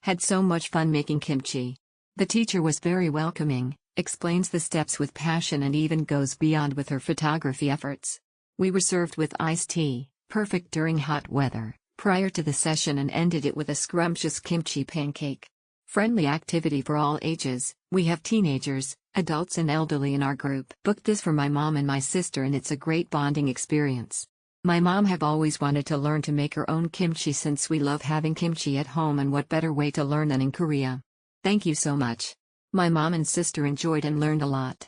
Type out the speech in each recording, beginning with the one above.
Had so much fun making kimchi. The teacher was very welcoming, explains the steps with passion and even goes beyond with her photography efforts. We were served with iced tea, perfect during hot weather, prior to the session and ended it with a scrumptious kimchi pancake. Friendly activity for all ages. We have teenagers, adults and elderly in our group. Booked this for my mom and my sister and it's a great bonding experience. My mom have always wanted to learn to make her own kimchi since we love having kimchi at home and what better way to learn than in Korea. Thank you so much. My mom and sister enjoyed and learned a lot.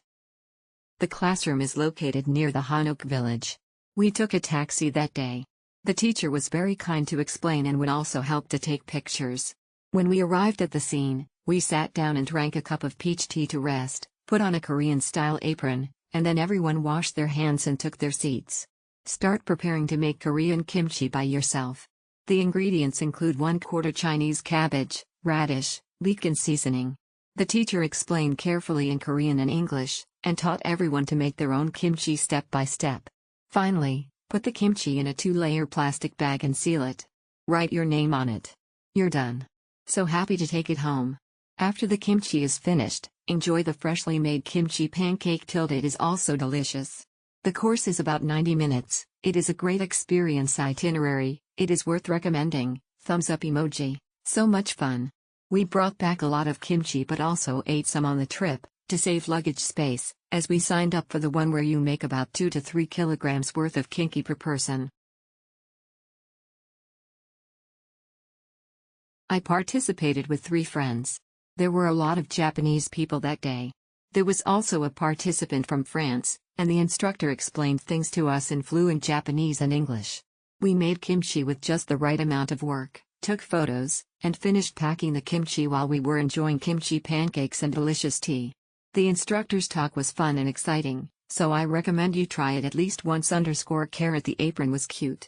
The classroom is located near the Hanok village. We took a taxi that day. The teacher was very kind to explain and would also help to take pictures. When we arrived at the scene, we sat down and drank a cup of peach tea to rest, put on a Korean-style apron, and then everyone washed their hands and took their seats. Start preparing to make Korean kimchi by yourself. The ingredients include 1/4 Chinese cabbage, radish, leek and seasoning. The teacher explained carefully in Korean and English, and taught everyone to make their own kimchi step by step. Finally, put the kimchi in a 2-layer plastic bag and seal it. Write your name on it. You're done. So happy to take it home. After the kimchi is finished, enjoy the freshly made kimchi pancake. It is also delicious. The course is about 90 minutes. It is a great experience itinerary. It is worth recommending. Thumbs up emoji. So much fun. We brought back a lot of kimchi but also ate some on the trip, to save luggage space, as we signed up for the one where you make about 2 to 3 kilograms worth of kimchi per person. I participated with 3 friends. There were a lot of Japanese people that day. There was also a participant from France, and the instructor explained things to us in fluent Japanese and English. We made kimchi with just the right amount of work, took photos, and finished packing the kimchi while we were enjoying kimchi pancakes and delicious tea. The instructor's talk was fun and exciting, so I recommend you try it at least once. The apron was cute.